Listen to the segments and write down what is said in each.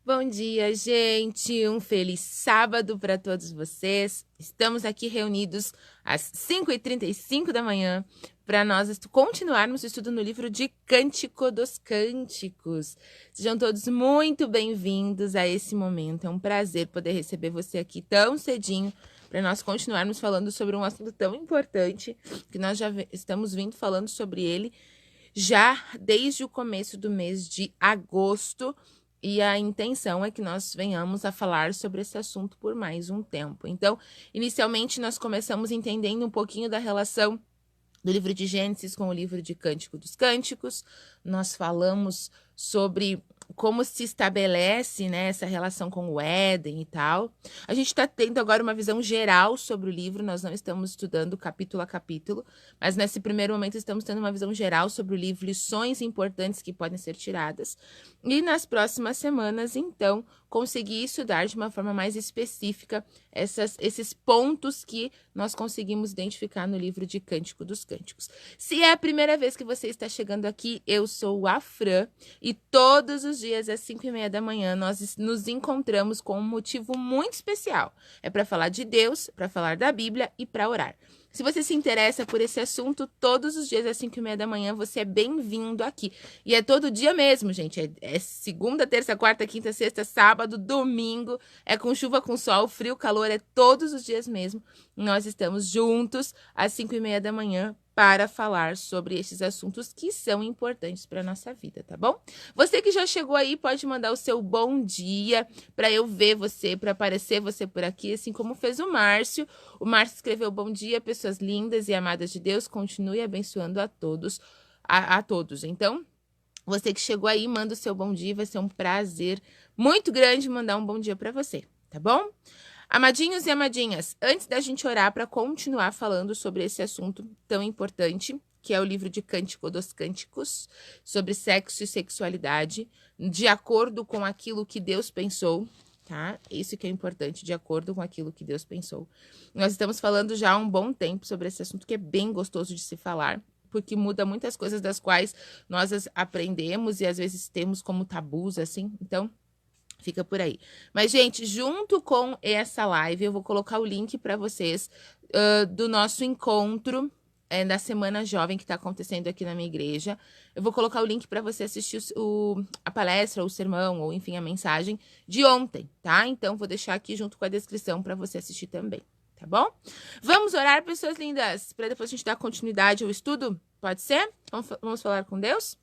Bom dia, gente! Um feliz sábado para todos vocês. Estamos aqui reunidos às 5h35 da manhã para nós continuarmos o estudo no livro de Cântico dos Cânticos. Sejam todos muito bem-vindos a esse momento. É um prazer poder receber você aqui tão cedinho para nós continuarmos falando sobre um assunto tão importante que nós já estamos vindo falando sobre ele já desde o começo do mês de agosto. E a intenção é que nós venhamos a falar sobre esse assunto por mais um tempo. Então, inicialmente, nós começamos entendendo um pouquinho da relação do livro de Gênesis com o livro de Cântico dos Cânticos. Nós falamos sobre como se estabelece, né, essa relação com o Éden e tal. A gente está tendo agora uma visão geral sobre o livro, nós não estamos estudando capítulo a capítulo, mas nesse primeiro momento estamos tendo uma visão geral sobre o livro, lições importantes que podem ser tiradas. E nas próximas semanas, então, conseguir estudar de uma forma mais específica esses pontos que nós conseguimos identificar no livro de Cântico dos Cânticos. Se é a primeira vez que você está chegando aqui, eu sou a Fran e todos os dias às 5h30 da manhã nós nos encontramos com um motivo muito especial. É para falar de Deus, para falar da Bíblia e para orar. Se você se interessa por esse assunto, todos os dias às 5h30 da manhã você é bem-vindo aqui. E é todo dia mesmo, gente. É segunda, terça, quarta, quinta, sexta, sábado, domingo. É com chuva, com sol, frio, calor. É todos os dias mesmo. Nós estamos juntos às 5h30 da manhã para falar sobre esses assuntos que são importantes para a nossa vida, tá bom? Você que já chegou aí pode mandar o seu bom dia para eu ver você, para aparecer você por aqui, assim como fez o Márcio. O Márcio escreveu bom dia, pessoas lindas e amadas de Deus, continue abençoando a todos, a todos. Então, você que chegou aí, manda o seu bom dia, vai ser um prazer muito grande mandar um bom dia para você, tá bom? Amadinhos e amadinhas, antes da gente orar para continuar falando sobre esse assunto tão importante, que é o livro de Cântico dos Cânticos, sobre sexo e sexualidade, de acordo com aquilo que Deus pensou, tá? Isso que é importante, de acordo com aquilo que Deus pensou. Nós estamos falando já há um bom tempo sobre esse assunto, que é bem gostoso de se falar, porque muda muitas coisas das quais nós aprendemos e às vezes temos como tabus, assim, então fica por aí. Mas, gente, junto com essa live, eu vou colocar o link para vocês do nosso encontro da Semana Jovem que está acontecendo aqui na minha igreja. Eu vou colocar o link para você assistir a palestra, ou o sermão, ou enfim, a mensagem de ontem, tá? Então, vou deixar aqui junto com a descrição para você assistir também, tá bom? Vamos orar, pessoas lindas, para depois a gente dar continuidade ao estudo? Pode ser? Vamos falar com Deus?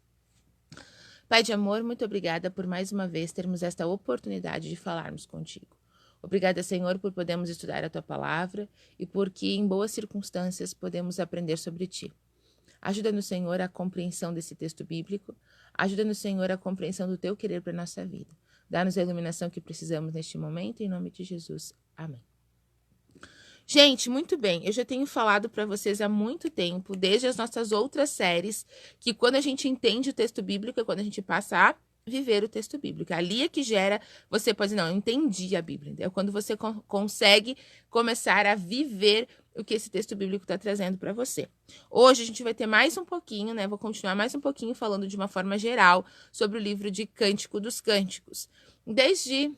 Pai de amor, muito obrigada por mais uma vez termos esta oportunidade de falarmos contigo. Obrigada, Senhor, por podermos estudar a tua palavra e porque em boas circunstâncias podemos aprender sobre ti. Ajuda-nos, Senhor, a compreensão desse texto bíblico. Ajuda-nos, Senhor, a compreensão do teu querer para a nossa vida. Dá-nos a iluminação que precisamos neste momento, em nome de Jesus. Amém. Gente, muito bem, eu já tenho falado para vocês há muito tempo, desde as nossas outras séries, que quando a gente entende o texto bíblico é quando a gente passa a viver o texto bíblico. Ali é que gera, você pode dizer, não, eu entendi a Bíblia. É quando você consegue começar a viver o que esse texto bíblico está trazendo para você. Hoje a gente vai ter mais um pouquinho, né? Vou continuar mais um pouquinho falando de uma forma geral sobre o livro de Cântico dos Cânticos. Desde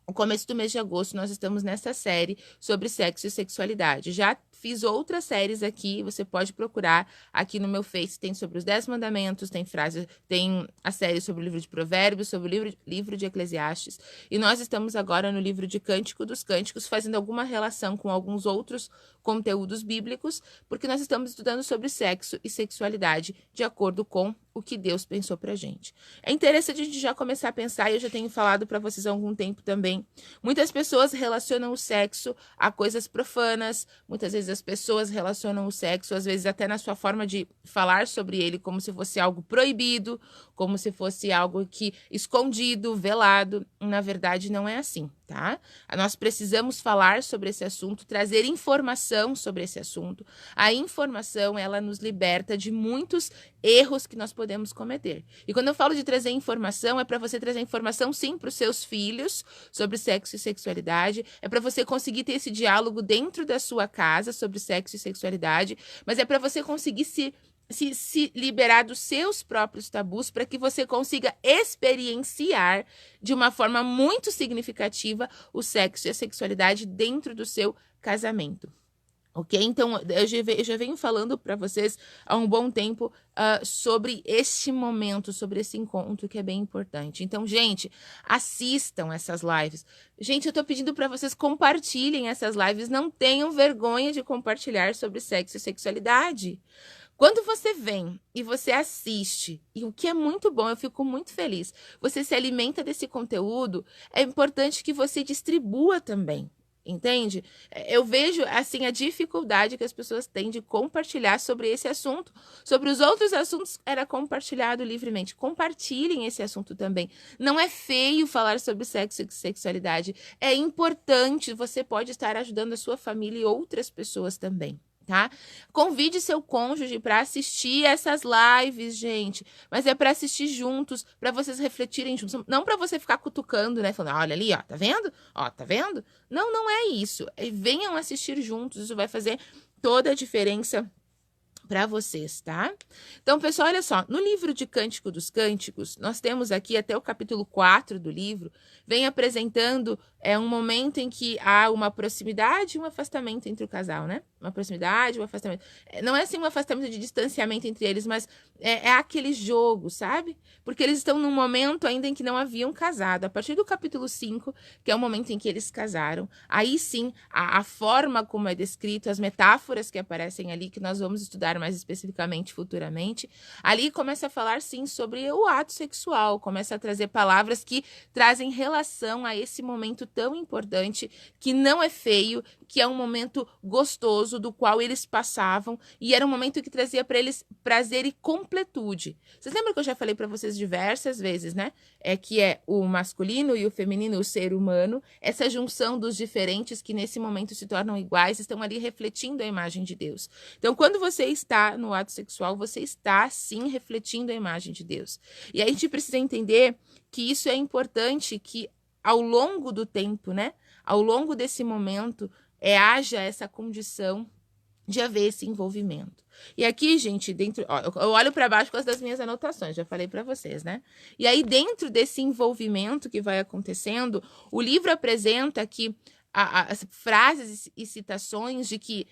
o começo do mês de agosto, nós estamos nessa série sobre sexo e sexualidade. Já fiz outras séries aqui, você pode procurar aqui no meu Face, tem sobre os 10 mandamentos, tem a série sobre o livro de Provérbios, sobre o livro de Eclesiastes, e nós estamos agora no livro de Cântico dos Cânticos, fazendo alguma relação com alguns outros conteúdos bíblicos, porque nós estamos estudando sobre sexo e sexualidade, de acordo com o que Deus pensou pra gente. É interessante a gente já começar a pensar, e eu já tenho falado para vocês há algum tempo também, muitas pessoas relacionam o sexo a coisas profanas, muitas vezes as pessoas relacionam o sexo, às vezes até na sua forma de falar sobre ele, como se fosse algo proibido, como se fosse algo escondido, velado. Na verdade, não é assim, tá? Nós precisamos falar sobre esse assunto, trazer informação sobre esse assunto. A informação, ela nos liberta de muitos erros que nós podemos cometer. E quando eu falo de trazer informação, é para você trazer informação, sim, para os seus filhos sobre sexo e sexualidade. É para você conseguir ter esse diálogo dentro da sua casa sobre sexo e sexualidade. Mas é para você conseguir se se liberar dos seus próprios tabus para que você consiga experienciar de uma forma muito significativa o sexo e a sexualidade dentro do seu casamento. Ok? Então, eu já venho falando para vocês há um bom tempo sobre este momento, sobre esse encontro que é bem importante. Então, gente, assistam essas lives. Gente, eu tô pedindo para vocês compartilhem essas lives. Não tenham vergonha de compartilhar sobre sexo e sexualidade. Quando você vem e você assiste, e o que é muito bom, eu fico muito feliz, você se alimenta desse conteúdo, é importante que você distribua também. Entende? Eu vejo, assim, a dificuldade que as pessoas têm de compartilhar sobre esse assunto. Sobre os outros assuntos, era compartilhado livremente. Compartilhem esse assunto também. Não é feio falar sobre sexo e sexualidade. É importante, você pode estar ajudando a sua família e outras pessoas também. Tá? Convide seu cônjuge para assistir essas lives, gente. Mas é para assistir juntos, para vocês refletirem juntos. Não para você ficar cutucando, né? Falando, olha ali, ó, tá vendo? Ó, tá vendo? Não, não é isso. Venham assistir juntos. Isso vai fazer toda a diferença para vocês, tá? Então, pessoal, olha só. No livro de Cântico dos Cânticos, nós temos aqui até o capítulo 4 do livro, vem apresentando um momento em que há uma proximidade e um afastamento entre o casal, né? Uma proximidade, um afastamento. Não é assim um afastamento de distanciamento entre eles, mas é aquele jogo, sabe? Porque eles estão num momento ainda em que não haviam casado. A partir do capítulo 5, que é o momento em que eles casaram, aí sim, a forma como é descrito, as metáforas que aparecem ali, que nós vamos estudar mais especificamente futuramente, ali começa a falar sim sobre o ato sexual, começa a trazer palavras que trazem relação a esse momento tão importante, que não é feio, que é um momento gostoso do qual eles passavam, e era um momento que trazia para eles prazer e completude. Vocês lembram que eu já falei para vocês diversas vezes, né? Que é o masculino e o feminino, o ser humano, essa junção dos diferentes que nesse momento se tornam iguais, estão ali refletindo a imagem de Deus. Então, quando você está no ato sexual, você está sim refletindo a imagem de Deus. E aí a gente precisa entender que isso é importante, que ao longo do tempo, né? Ao longo desse momento, haja essa condição de haver esse envolvimento. E aqui, gente, dentro, ó, eu olho para baixo com as das minhas anotações, já falei para vocês, né? E aí, dentro desse envolvimento que vai acontecendo, o livro apresenta que as frases e citações de que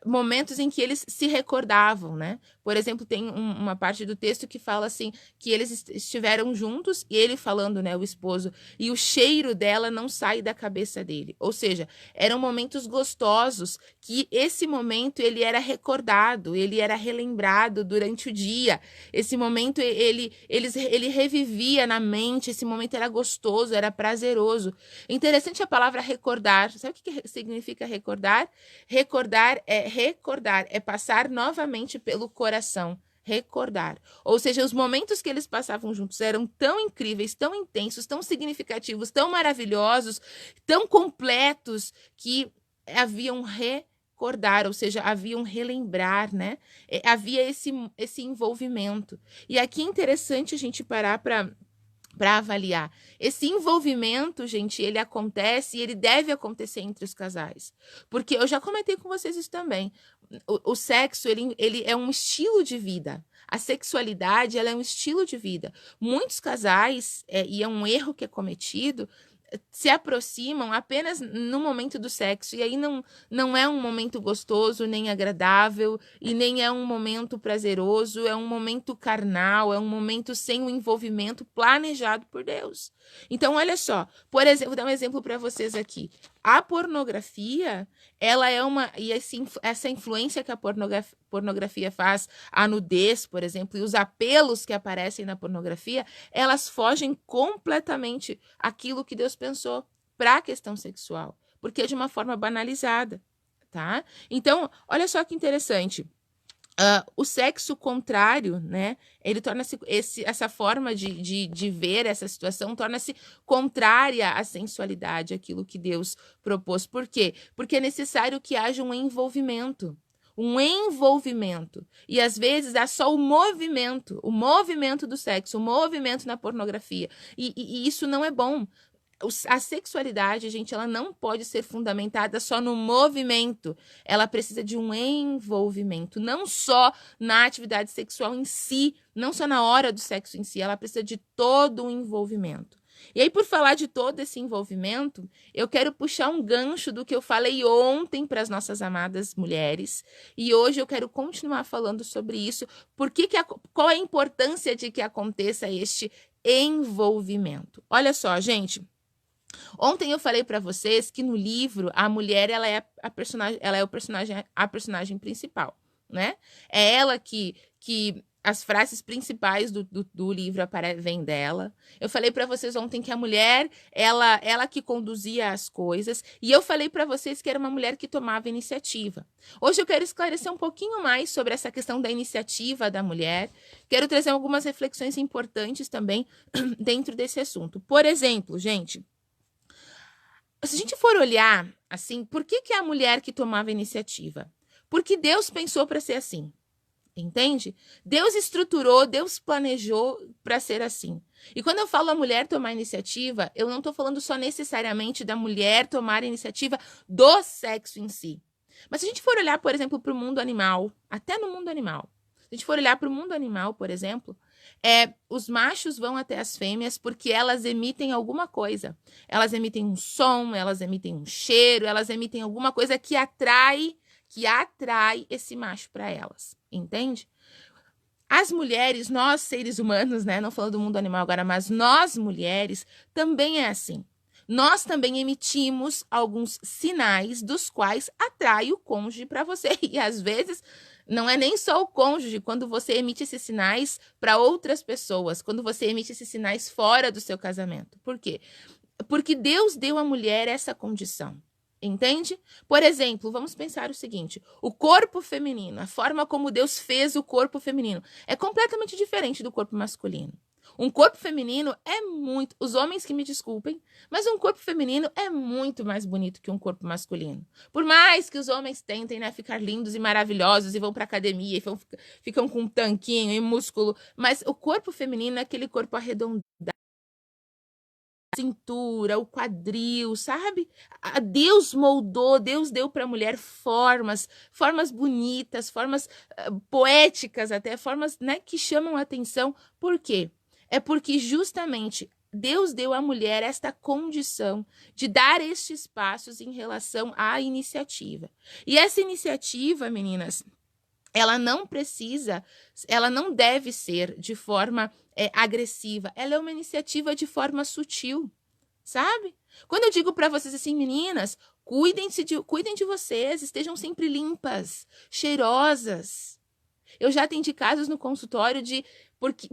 momentos em que eles se recordavam, né? Por exemplo, tem uma parte do texto que fala assim, que eles estiveram juntos, e ele falando, né, o esposo, e o cheiro dela não sai da cabeça dele. Ou seja, eram momentos gostosos, que esse momento ele era recordado, ele era relembrado durante o dia. Esse momento ele revivia na mente, esse momento era gostoso, era prazeroso. Interessante a palavra recordar. Sabe o que significa recordar? Recordar é passar novamente pelo coração. Recordar. Ou seja, os momentos que eles passavam juntos eram tão incríveis, tão intensos, tão significativos, tão maravilhosos, tão completos, que haviam recordar, ou seja, haviam relembrar, né? Havia esse envolvimento. E aqui é interessante a gente parar para avaliar. Esse envolvimento, gente, ele acontece e ele deve acontecer entre os casais. Porque eu já comentei com vocês isso também. O sexo, ele é um estilo de vida. A sexualidade, ela é um estilo de vida. Muitos casais, e é um erro que é cometido, se aproximam apenas no momento do sexo, e aí não é um momento gostoso, nem agradável, e nem é um momento prazeroso, é um momento carnal, é um momento sem o envolvimento planejado por Deus. Então, olha só, por exemplo, vou dar um exemplo para vocês aqui. A pornografia, ela é e essa influência que a pornografia faz, a nudez, por exemplo, e os apelos que aparecem na pornografia, elas fogem completamente aquilo que Deus pensou para a questão sexual, porque é de uma forma banalizada, tá? Então, olha só que interessante. O sexo contrário, né? Ele torna-se essa forma de ver essa situação torna-se contrária à sensualidade, aquilo que Deus propôs. Por quê? Porque é necessário que haja um envolvimento. E às vezes há só o movimento do sexo, o movimento na pornografia. E isso não é bom. A sexualidade, gente, ela não pode ser fundamentada só no movimento. Ela precisa de um envolvimento, não só na atividade sexual em si, não só na hora do sexo em si, ela precisa de todo o envolvimento. E aí, por falar de todo esse envolvimento, eu quero puxar um gancho do que eu falei ontem para as nossas amadas mulheres. E hoje eu quero continuar falando sobre isso. Qual é a importância de que aconteça este envolvimento? Olha só, gente. Ontem eu falei para vocês que no livro a mulher ela é a personagem principal, né? É ela que as frases principais do livro vêm dela. Eu falei para vocês ontem que a mulher, ela que conduzia as coisas. E eu falei para vocês que era uma mulher que tomava iniciativa. Hoje eu quero esclarecer um pouquinho mais sobre essa questão da iniciativa da mulher. Quero trazer algumas reflexões importantes também dentro desse assunto. Por exemplo, gente, se a gente for olhar assim, por que a mulher que tomava iniciativa? Porque Deus pensou para ser assim. Entende? Deus estruturou, Deus planejou para ser assim. E quando eu falo a mulher tomar iniciativa, eu não estou falando só necessariamente da mulher tomar iniciativa do sexo em si. Mas se a gente for olhar, por exemplo, para o mundo animal, até no mundo animal, se a gente for olhar para o mundo animal, por exemplo, os machos vão até as fêmeas porque elas emitem alguma coisa. Elas emitem um som, elas emitem um cheiro, elas emitem alguma coisa que atrai esse macho para elas. Entende? As mulheres, nós seres humanos, né? Não falando do mundo animal agora, mas nós mulheres também é assim. Nós também emitimos alguns sinais dos quais atrai o cônjuge para você. E às vezes não é nem só o cônjuge, quando você emite esses sinais para outras pessoas, quando você emite esses sinais fora do seu casamento. Por quê? Porque Deus deu à mulher essa condição. Entende? Por exemplo, vamos pensar o seguinte: o corpo feminino, a forma como Deus fez o corpo feminino, é completamente diferente do corpo masculino. Um corpo feminino os homens que me desculpem, mas um corpo feminino é muito mais bonito que um corpo masculino. Por mais que os homens tentem, né, ficar lindos e maravilhosos e vão para academia e ficam com um tanquinho e músculo, mas o corpo feminino é aquele corpo arredondado, cintura, o quadril, sabe? Deus moldou, Deus deu para a mulher formas bonitas, formas poéticas até, formas, né, que chamam a atenção. Por quê? É porque justamente Deus deu à mulher esta condição de dar estes passos em relação à iniciativa. E essa iniciativa, meninas, ela não deve ser de forma agressiva. Ela é uma iniciativa de forma sutil, sabe? Quando eu digo para vocês assim, meninas, cuidem de vocês, estejam sempre limpas, cheirosas. Eu já atendi casos no consultório porque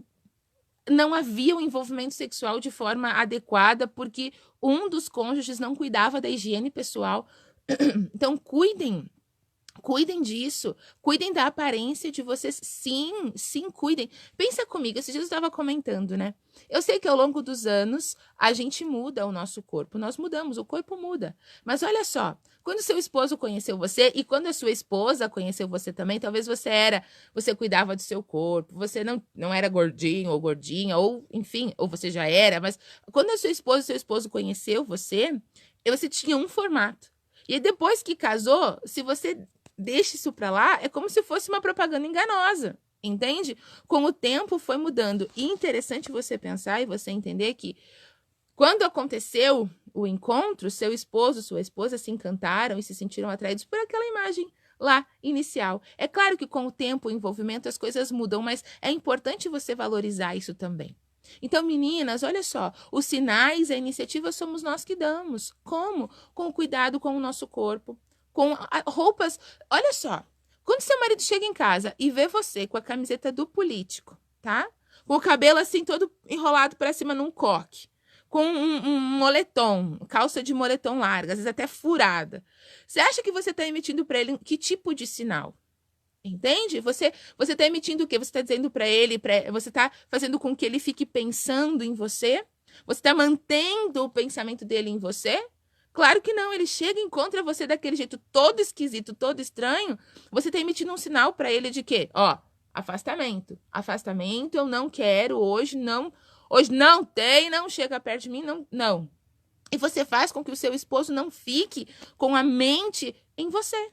não havia um envolvimento sexual de forma adequada, porque um dos cônjuges não cuidava da higiene pessoal. Então, cuidem disso, cuidem da aparência de vocês, sim, cuidem. Pensa comigo, esses dias eu estava comentando, né? Eu sei que ao longo dos anos a gente muda o nosso corpo, nós mudamos, o corpo muda. Mas olha só, quando seu esposo conheceu você e quando a sua esposa conheceu você também, talvez você cuidava do seu corpo, você não era gordinho ou gordinha, ou enfim, ou você já era, mas quando a sua esposa e seu esposo conheceu você tinha um formato. E depois que casou, se você deixa isso pra lá, é como se fosse uma propaganda enganosa, entende? Com o tempo foi mudando. E interessante você pensar e você entender que quando aconteceu o encontro, seu esposo, sua esposa se encantaram e se sentiram atraídos por aquela imagem lá inicial. É claro que com o tempo, o envolvimento, as coisas mudam, mas é importante você valorizar isso também. Então, meninas, olha só, os sinais, a iniciativa somos nós que damos. Como? Com o cuidado com o nosso corpo, com roupas. Olha só, quando seu marido chega em casa e vê você com a camiseta do político, tá? Com o cabelo assim todo enrolado para cima num coque, com um moletom, calça de moletom larga, às vezes até furada. Você acha que você está emitindo para ele que tipo de sinal? Entende? Você está emitindo o quê? Você está dizendo para ele, você está fazendo com que ele fique pensando em você? Você está mantendo o pensamento dele em você? Claro que não, ele chega e encontra você daquele jeito todo esquisito, todo estranho. Você está emitindo um sinal para ele de quê? Ó, afastamento. Afastamento, eu não quero, hoje não tem, não chega perto de mim, não. E você faz com que o seu esposo não fique com a mente em você.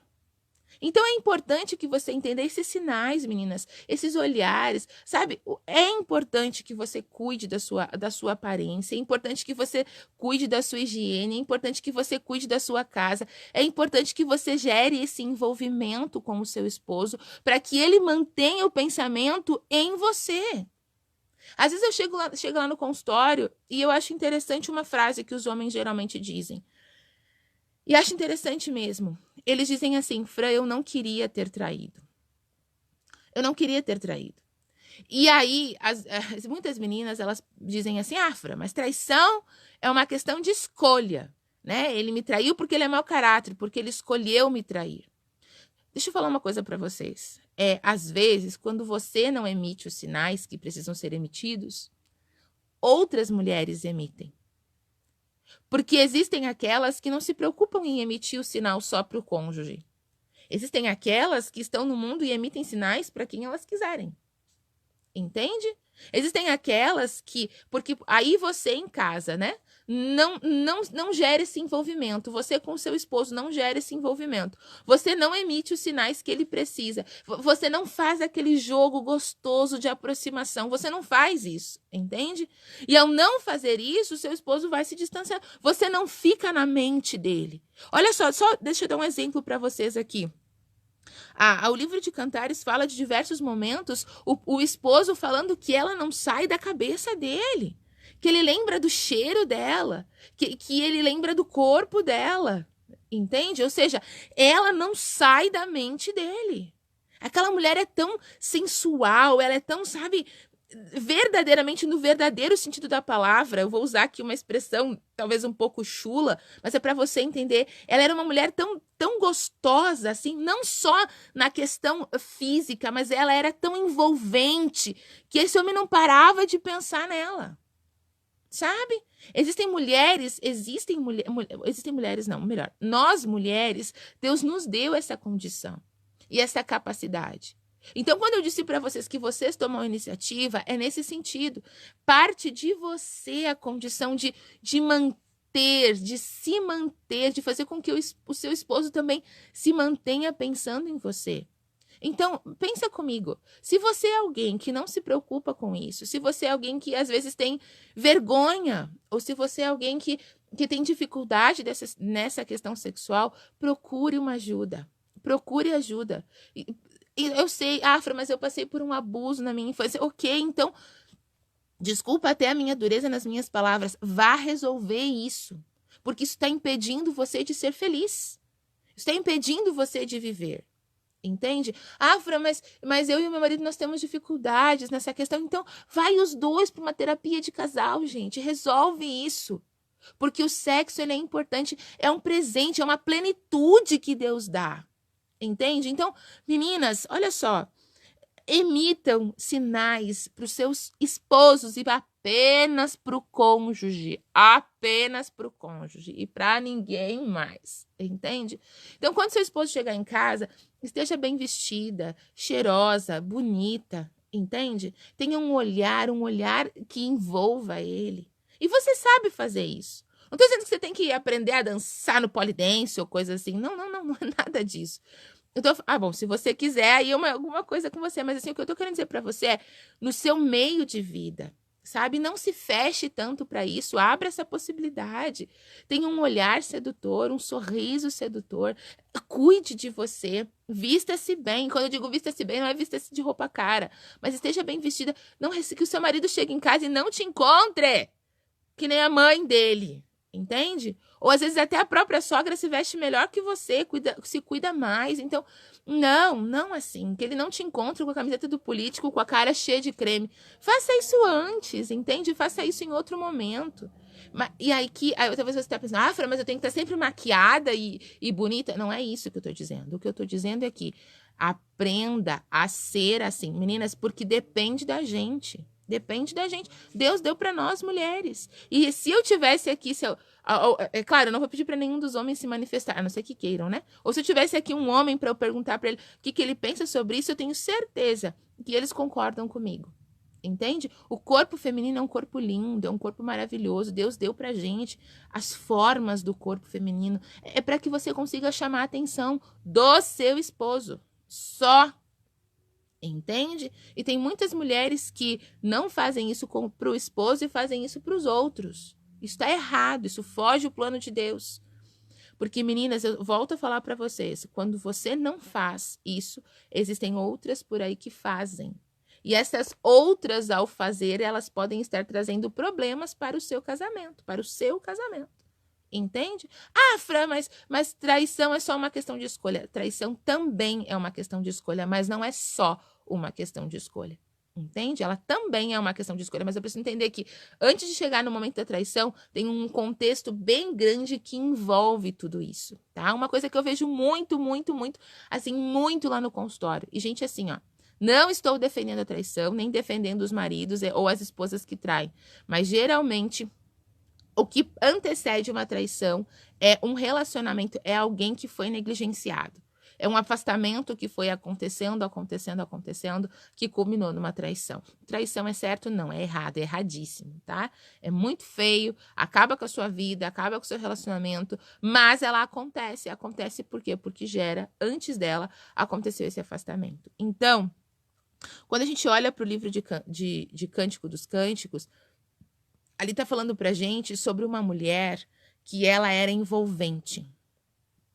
Então, é importante que você entenda esses sinais, meninas, esses olhares, sabe? É importante que você cuide da sua aparência, é importante que você cuide da sua higiene, é importante que você cuide da sua casa, é importante que você gere esse envolvimento com o seu esposo para que ele mantenha o pensamento em você. Às vezes eu chego lá no consultório e eu acho interessante uma frase que os homens geralmente dizem. E acho interessante mesmo. Eles dizem assim: Fran, eu não queria ter traído. Eu não queria ter traído. E aí, muitas meninas, elas dizem assim: Fran, mas traição é uma questão de escolha, né? Ele me traiu porque ele é mau caráter, porque ele escolheu me trair. Deixa eu falar uma coisa para vocês. Às vezes, quando você não emite os sinais que precisam ser emitidos, outras mulheres emitem. Porque existem aquelas que não se preocupam em emitir o sinal só para o cônjuge. Existem aquelas que estão no mundo e emitem sinais para quem elas quiserem. Entende? Existem aquelas que... Porque aí você em casa, né? Não gera esse envolvimento. Você com o seu esposo não gera esse envolvimento. Você não emite os sinais que ele precisa. Você não faz aquele jogo gostoso de aproximação. Você não faz isso, entende? E ao não fazer isso, o seu esposo vai se distanciar. Você não fica na mente dele. Olha só deixa eu dar um exemplo para vocês aqui. O livro de Cantares fala de diversos momentos o esposo falando que ela não sai da cabeça dele. Que ele lembra do cheiro dela, que ele lembra do corpo dela, entende? Ou seja, ela não sai da mente dele. Aquela mulher é tão sensual, ela é tão, sabe, verdadeiramente no verdadeiro sentido da palavra. Eu vou usar aqui uma expressão talvez um pouco chula, mas é para você entender. Ela era uma mulher tão gostosa, assim, não só na questão física, mas ela era tão envolvente que esse homem não parava de pensar nela. Sabe? Existem mulheres, não, melhor. Nós mulheres, Deus nos deu essa condição e essa capacidade. Então, quando eu disse para vocês que vocês tomam a iniciativa, é nesse sentido. Parte de você a condição de manter, de se manter, de fazer com que o seu esposo também se mantenha pensando em você. Então, pensa comigo, se você é alguém que não se preocupa com isso, se você é alguém que às vezes tem vergonha, ou se você é alguém que tem dificuldade nessa questão sexual, procure uma ajuda. Procure ajuda. E eu sei, Fran, mas eu passei por um abuso na minha infância. Ok, então, desculpa até a minha dureza nas minhas palavras, vá resolver isso. Porque isso está impedindo você de ser feliz. Isso está impedindo você de viver. Entende? Fran, mas eu e o meu marido, nós temos dificuldades nessa questão. Então, vai os dois para uma terapia de casal, gente. Resolve isso. Porque o sexo, ele é importante. É um presente, é uma plenitude que Deus dá. Entende? Então, meninas, olha só. Emitam sinais para os seus esposos e apenas para o cônjuge. Apenas para o cônjuge e para ninguém mais. Entende? Então, quando seu esposo chegar em casa, esteja bem vestida, cheirosa, bonita. Entende? Tenha um olhar que envolva ele. E você sabe fazer isso. Não estou dizendo que você tem que aprender a dançar no polidense ou coisa assim. Não é nada disso. Bom, se você quiser, aí alguma coisa com você. Mas assim, o que eu tô querendo dizer pra você é, no seu meio de vida, sabe? Não se feche tanto para isso. Abra essa possibilidade. Tenha um olhar sedutor, um sorriso sedutor. Cuide de você. Vista-se bem. Quando eu digo vista-se bem, não é vista-se de roupa cara. Mas esteja bem vestida. Não que o seu marido chegue em casa e não te encontre. Que nem a mãe dele. Entende? Ou às vezes até a própria sogra se veste melhor que você, se cuida mais. Então, não assim, que ele não te encontre com a camiseta do político, com a cara cheia de creme. Faça isso antes, entende? Faça isso em outro momento. E aí talvez você esteja pensando, Fran, mas eu tenho que estar sempre maquiada e bonita. Não é isso que eu estou dizendo. O que eu estou dizendo é que aprenda a ser assim, meninas, porque depende da gente. Depende da gente. Deus deu para nós mulheres. E se eu tivesse aqui, é claro, eu não vou pedir para nenhum dos homens se manifestar, a não ser que queiram, né? Ou se eu tivesse aqui um homem para eu perguntar para ele o que ele pensa sobre isso, eu tenho certeza que eles concordam comigo. Entende? O corpo feminino é um corpo lindo, é um corpo maravilhoso. Deus deu pra gente as formas do corpo feminino. É para que você consiga chamar a atenção do seu esposo. Só. Entende? E tem muitas mulheres que não fazem isso pro esposo e fazem isso pros outros. Isso tá errado, isso foge o plano de Deus. Porque, meninas, eu volto a falar para vocês, quando você não faz isso, existem outras por aí que fazem. E essas outras, ao fazer, elas podem estar trazendo problemas para o seu casamento, Entende? Ah, Fran, mas traição é só uma questão de escolha. Traição também é uma questão de escolha, mas não é só uma questão de escolha. Entende? Ela também é uma questão de escolha, mas eu preciso entender que antes de chegar no momento da traição, tem um contexto bem grande que envolve tudo isso, tá? Uma coisa que eu vejo muito lá no consultório. E, gente, assim, ó, não estou defendendo a traição, nem defendendo os maridos ou as esposas que traem, mas geralmente o que antecede uma traição é um relacionamento, é alguém que foi negligenciado. É um afastamento que foi acontecendo, que culminou numa traição. Traição é certo? Não, é errado, é erradíssimo, tá? É muito feio, acaba com a sua vida, acaba com o seu relacionamento, mas ela acontece. Acontece por quê? Porque antes dela, aconteceu esse afastamento. Então, quando a gente olha para o livro de Cântico dos Cânticos, ali tá falando pra gente sobre uma mulher que ela era envolvente.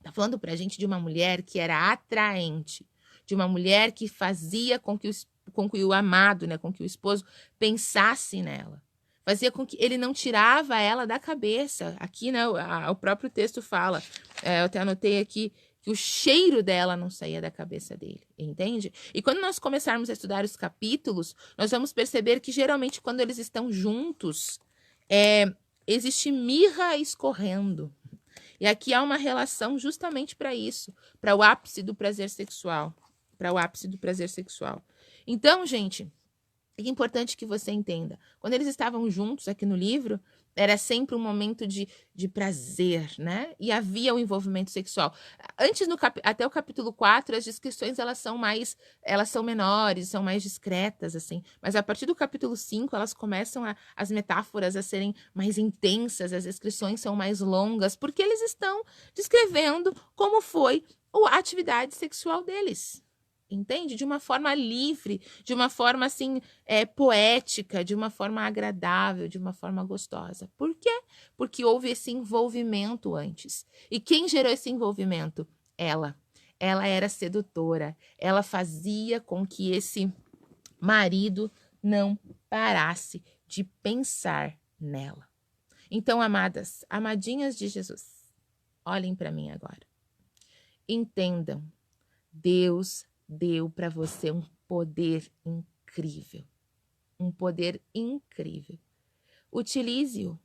Tá falando pra gente de uma mulher que era atraente, de uma mulher que fazia com que o amado, né, com que o esposo pensasse nela. Fazia com que ele não tirava ela da cabeça. Aqui, né, o próprio texto fala, eu até anotei aqui, que o cheiro dela não saía da cabeça dele, entende? E quando nós começarmos a estudar os capítulos, nós vamos perceber que geralmente quando eles estão juntos, existe mirra escorrendo. E aqui há uma relação justamente para isso, para o ápice do prazer sexual. Então, gente, é importante que você entenda. Quando eles estavam juntos aqui no livro, era sempre um momento de prazer, né? E havia o envolvimento sexual. Antes, até o capítulo 4, as descrições elas são menores, são mais discretas, assim. Mas a partir do capítulo 5, elas começam as metáforas a serem mais intensas, as descrições são mais longas, porque eles estão descrevendo como foi a atividade sexual deles. Entende? De uma forma livre, de uma forma assim, poética, de uma forma agradável, de uma forma gostosa. Por quê? Porque houve esse envolvimento antes. E quem gerou esse envolvimento? Ela. Ela era sedutora. Ela fazia com que esse marido não parasse de pensar nela. Então, amadas, amadinhas de Jesus, olhem para mim agora. Entendam, Deus deu para você um poder incrível. Um poder incrível. Utilize-o,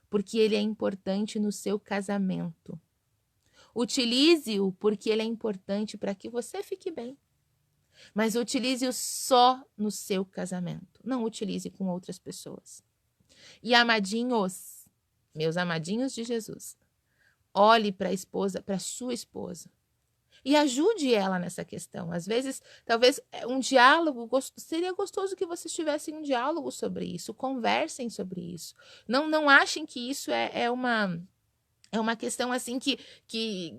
porque ele é importante no seu casamento. Utilize-o, porque ele é importante para que você fique bem. Mas utilize-o só no seu casamento. Não utilize com outras pessoas. E amadinhos, meus amadinhos de Jesus, olhe para sua esposa. E ajude ela nessa questão. Às vezes, talvez um diálogo, seria gostoso que vocês tivessem um diálogo sobre isso, conversem sobre isso. Não achem que isso é uma questão assim que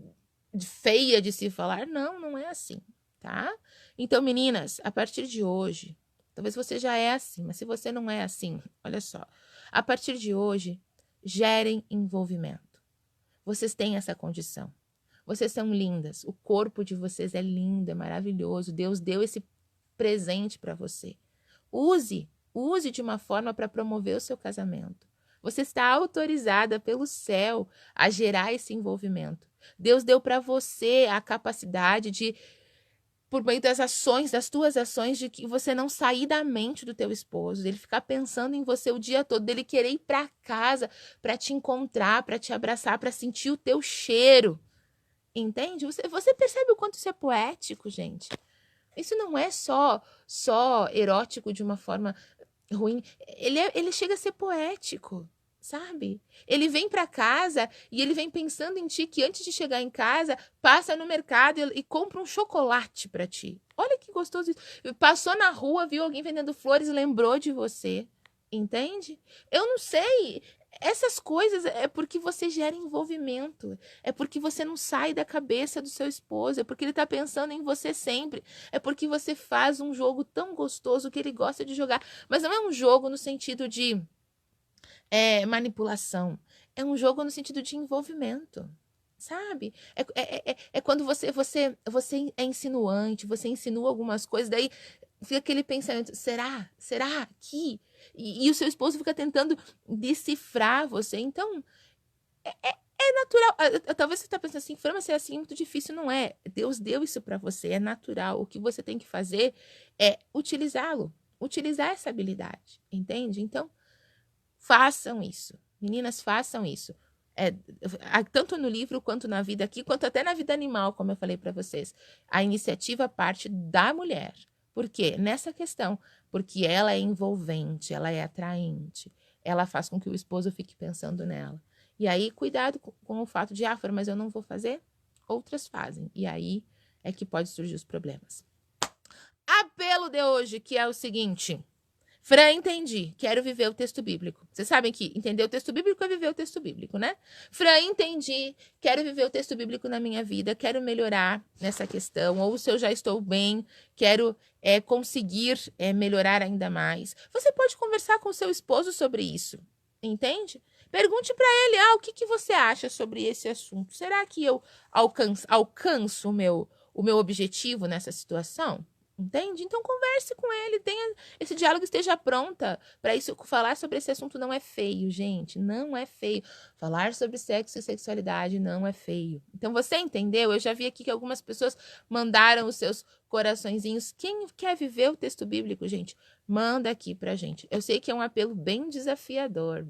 feia de se falar. Não é assim, tá? Então, meninas, a partir de hoje, talvez você já é assim, mas se você não é assim, olha só. A partir de hoje, gerem envolvimento. Vocês têm essa condição. Vocês são lindas, o corpo de vocês é lindo, é maravilhoso. Deus deu esse presente para você. Use de uma forma para promover o seu casamento. Você está autorizada pelo céu a gerar esse envolvimento. Deus deu para você a capacidade de, por meio das tuas ações, de que você não sair da mente do teu esposo, dele ficar pensando em você o dia todo, dele querer ir para casa para te encontrar, para te abraçar, para sentir o teu cheiro. Entende? Você percebe o quanto isso é poético, gente? Isso não é só erótico de uma forma ruim. Ele chega a ser poético. sabe? Ele vem para casa e ele vem pensando em ti, que antes de chegar em casa, passa no mercado e compra um chocolate para ti. Olha que gostoso isso. Passou na rua, viu alguém vendendo flores e lembrou de você. Entende? Eu não sei. Essas coisas é porque você gera envolvimento. É porque você não sai da cabeça do seu esposo. É porque ele tá pensando em você sempre. É porque você faz um jogo tão gostoso que ele gosta de jogar. Mas não é um jogo no sentido de manipulação. É um jogo no sentido de envolvimento. Sabe? É quando você é insinuante, você insinua algumas coisas, daí fica aquele pensamento, será? Será que? E o seu esposo fica tentando decifrar você. Então, é natural. Talvez você está pensando assim, Fran, mas é assim muito difícil. Não é. Deus deu isso para você, é natural. O que você tem que fazer é utilizá-lo, utilizar essa habilidade, entende? Então, façam isso. Meninas, façam isso. Tanto no livro, quanto na vida aqui, quanto até na vida animal, como eu falei para vocês. A iniciativa parte da mulher. Por quê? Nessa questão. Porque ela é envolvente, ela é atraente. Ela faz com que o esposo fique pensando nela. E aí, cuidado com o fato de, mas eu não vou fazer, outras fazem. E aí é que pode surgir os problemas. Apelo de hoje, que é o seguinte... Fran, entendi. Quero viver o texto bíblico. Vocês sabem que entender o texto bíblico é viver o texto bíblico, né? Fran, entendi. Quero viver o texto bíblico na minha vida. Quero melhorar nessa questão. Ou se eu já estou bem, quero conseguir melhorar ainda mais. Você pode conversar com seu esposo sobre isso. Entende? Pergunte para ele, o que você acha sobre esse assunto? Será que eu alcanço o meu objetivo nessa situação? Entende? Então converse com ele, tenha esse diálogo, esteja pronta para isso. Falar sobre esse assunto não é feio, gente, não é feio. Falar sobre sexo e sexualidade não é feio. Então você entendeu? Eu já vi aqui que algumas pessoas mandaram os seus coraçõezinhos. Quem quer viver o texto bíblico, gente, manda aqui pra gente. Eu sei que é um apelo bem desafiador,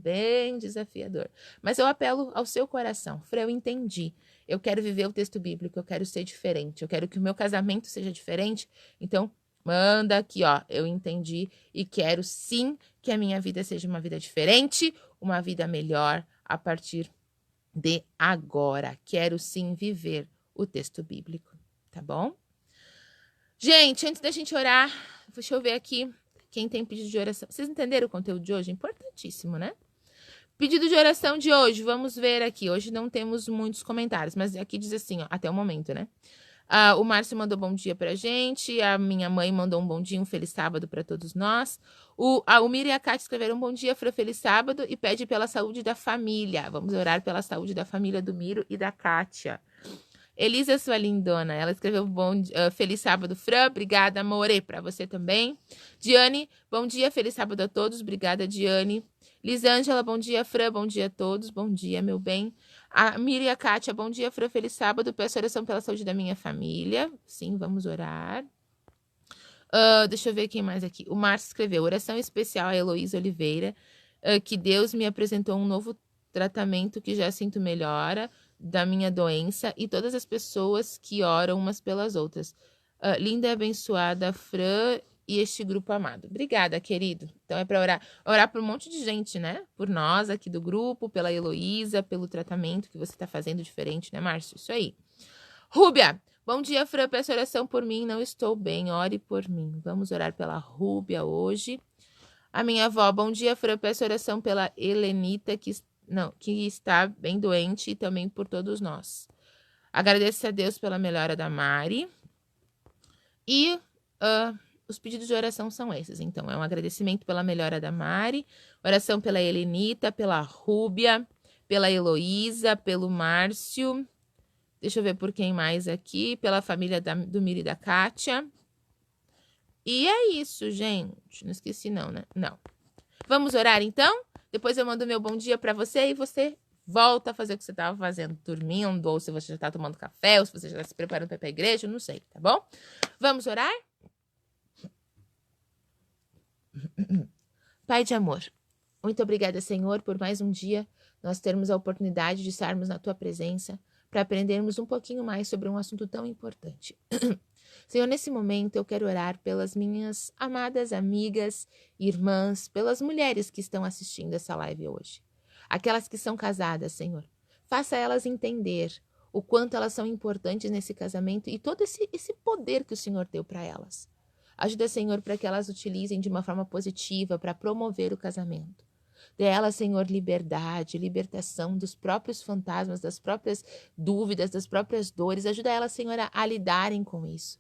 mas eu apelo ao seu coração. Fran, eu entendi. Eu quero viver o texto bíblico, eu quero ser diferente, eu quero que o meu casamento seja diferente. Então, manda aqui, eu entendi e quero sim que a minha vida seja uma vida diferente, uma vida melhor a partir de agora. Quero sim viver o texto bíblico, tá bom? Gente, antes da gente orar, deixa eu ver aqui quem tem pedido de oração. Vocês entenderam o conteúdo de hoje? Importantíssimo, né? Pedido de oração de hoje, vamos ver aqui. Hoje não temos muitos comentários, mas aqui diz assim, até o momento, né? O Márcio mandou bom dia pra gente, a minha mãe mandou um bom dia, um feliz sábado para todos nós. O Mira e a Kátia escreveram um bom dia, Fran, feliz sábado e pede pela saúde da família. Vamos orar pela saúde da família do Miro e da Kátia. Elisa, sua lindona, ela escreveu feliz sábado, Fran, obrigada, amore, para você também. Diane, bom dia, feliz sábado a todos, obrigada, Diane. Lisângela, bom dia, Fran, bom dia a todos, bom dia, meu bem. A Miriam e a Kátia, bom dia, Fran, feliz sábado, peço oração pela saúde da minha família. Sim, vamos orar. Deixa eu ver quem mais aqui. O Márcio escreveu, oração especial a Heloísa Oliveira, que Deus me apresentou um novo tratamento que já sinto melhora da minha doença e todas as pessoas que oram umas pelas outras. Linda e abençoada, Fran, e este grupo amado. Obrigada, querido. Então é para orar por um monte de gente, né? Por nós aqui do grupo, pela Heloísa, pelo tratamento que você está fazendo diferente, né, Márcio? Isso aí. Rúbia, bom dia, Fran, peço oração por mim, não estou bem, ore por mim. Vamos orar pela Rúbia hoje. A minha avó, bom dia, Fran, peço oração pela Helenita, que está bem doente, e também por todos nós. Agradeço a Deus pela melhora da Mari. E os pedidos de oração são esses. Então, é um agradecimento pela melhora da Mari, oração pela Helenita, pela Rúbia, pela Heloísa, pelo Márcio. Deixa eu ver por quem mais aqui. Pela família do Miri e da Kátia. E é isso, gente. Não esqueci não, né? Não. Vamos orar, então? Depois eu mando meu bom dia para você e você volta a fazer o que você estava fazendo, dormindo, ou se você já está tomando café, ou se você já está se preparando para ir para a igreja, não sei, tá bom? Vamos orar? Pai de amor, muito obrigada, Senhor, por mais um dia nós termos a oportunidade de estarmos na Tua presença para aprendermos um pouquinho mais sobre um assunto tão importante. Senhor, nesse momento eu quero orar pelas minhas amadas amigas, irmãs, pelas mulheres que estão assistindo essa live hoje. aquelas que são casadas, Senhor. Faça elas entender o quanto elas são importantes nesse casamento e todo esse poder que o Senhor deu para elas. Ajuda, Senhor, para que elas utilizem de uma forma positiva para promover o casamento. Dê a elas, Senhor, liberdade, libertação dos próprios fantasmas, das próprias dúvidas, das próprias dores. Ajuda elas, Senhor, a lidarem com isso.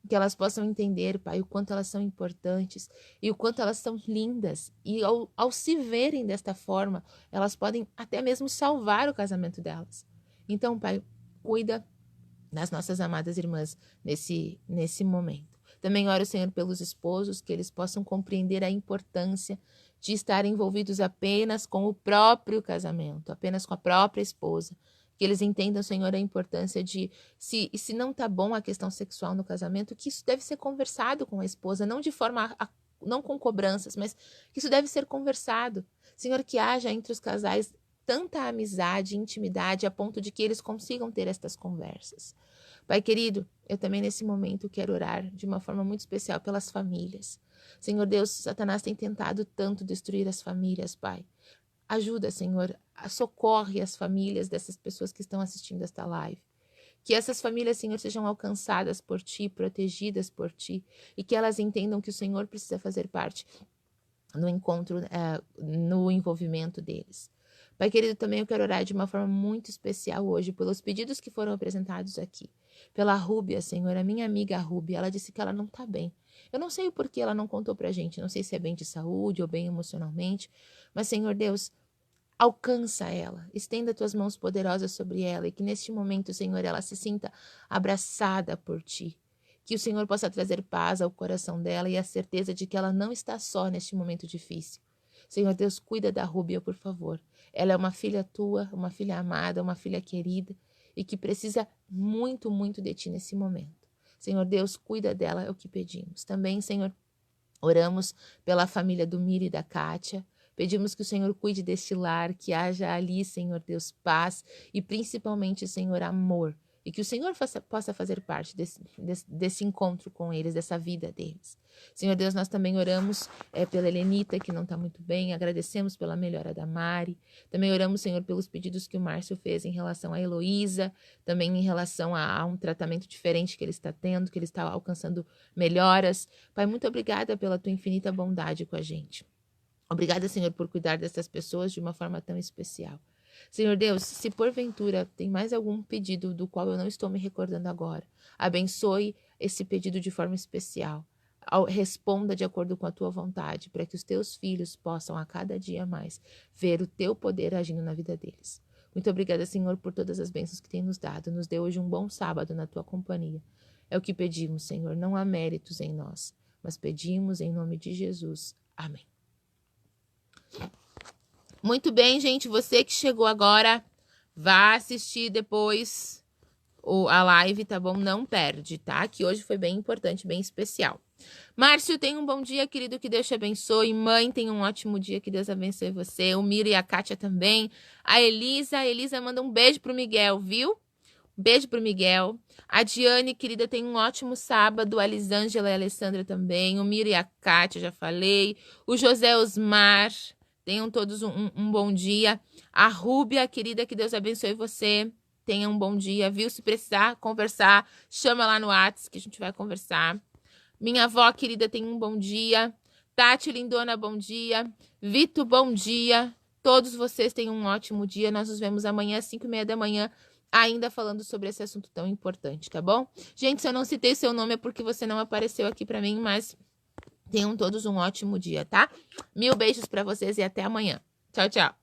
Que elas possam entender, Pai, o quanto elas são importantes e o quanto elas são lindas. E ao se verem desta forma, elas podem até mesmo salvar o casamento delas. Então, Pai, cuida das nossas amadas irmãs nesse momento. Também oro, Senhor, pelos esposos, que eles possam compreender a importância de estar envolvidos apenas com o próprio casamento, apenas com a própria esposa. Que eles entendam, Senhor, a importância de, se não está bom a questão sexual no casamento, que isso deve ser conversado com a esposa, não de forma, não com cobranças, mas que isso deve ser conversado. Senhor, que haja entre os casais tanta amizade, intimidade, a ponto de que eles consigam ter estas conversas. Pai querido, eu também nesse momento quero orar de uma forma muito especial pelas famílias. Senhor Deus, Satanás tem tentado tanto destruir as famílias, Pai. Ajuda, Senhor, socorre as famílias dessas pessoas que estão assistindo esta live. Que essas famílias, Senhor, sejam alcançadas por Ti, protegidas por Ti, e que elas entendam que o Senhor precisa fazer parte no encontro, no envolvimento deles. Pai querido, também eu quero orar de uma forma muito especial hoje pelos pedidos que foram apresentados aqui. Pela Rúbia, Senhor, a minha amiga Rúbia, ela disse que ela não está bem. Eu não sei o porquê ela não contou pra gente, não sei se é bem de saúde ou bem emocionalmente, mas, Senhor Deus, alcança ela, estenda tuas mãos poderosas sobre ela e que neste momento, Senhor, ela se sinta abraçada por Ti. Que o Senhor possa trazer paz ao coração dela e a certeza de que ela não está só neste momento difícil. Senhor Deus, cuida da Rúbia, por favor. Ela é uma filha Tua, uma filha amada, uma filha querida e que precisa muito, muito de Ti nesse momento. Senhor Deus, cuida dela, é o que pedimos. Também, Senhor, oramos pela família do Miri e da Kátia. Pedimos que o Senhor cuide deste lar, que haja ali, Senhor Deus, paz e principalmente, Senhor, amor. E que o Senhor possa fazer parte desse encontro com eles, dessa vida deles. Senhor Deus, nós também oramos pela Helenita, que não está muito bem. Agradecemos pela melhora da Mari. Também oramos, Senhor, pelos pedidos que o Márcio fez em relação à Heloísa. Também em relação a um tratamento diferente que ele está tendo, que ele está alcançando melhoras. Pai, muito obrigada pela Tua infinita bondade com a gente. Obrigada, Senhor, por cuidar dessas pessoas de uma forma tão especial. Senhor Deus, se porventura tem mais algum pedido do qual eu não estou me recordando agora, abençoe esse pedido de forma especial. Responda de acordo com a Tua vontade, para que os Teus filhos possam a cada dia mais ver o Teu poder agindo na vida deles. Muito obrigada, Senhor, por todas as bênçãos que tem nos dado. Nos dê hoje um bom sábado na Tua companhia. É o que pedimos, Senhor. Não há méritos em nós, mas pedimos em nome de Jesus. Amém. Muito bem, gente. Você que chegou agora, vá assistir depois a live, tá bom? Não perde, tá? Que hoje foi bem importante, bem especial. Márcio, tenha um bom dia, querido. Que Deus te abençoe. Mãe, tenha um ótimo dia. Que Deus abençoe você. O Miro e a Kátia também. A Elisa manda um beijo pro Miguel, viu? Beijo pro Miguel. A Diane, querida, tem um ótimo sábado. A Lisângela e a Alessandra também. O Miro e a Kátia, já falei. O José Osmar. Tenham todos um bom dia. A Rúbia, querida, que Deus abençoe você. Tenha um bom dia, viu? Se precisar conversar, chama lá no WhatsApp que a gente vai conversar. Minha avó, querida, tenha um bom dia. Tati, lindona, bom dia. Vito, bom dia. Todos vocês tenham um ótimo dia. Nós nos vemos amanhã às 5h30 da manhã, ainda falando sobre esse assunto tão importante, tá bom? Gente, se eu não citei seu nome é porque você não apareceu aqui pra mim, mas tenham todos um ótimo dia, tá? 1000 beijos pra vocês e até amanhã. Tchau, tchau.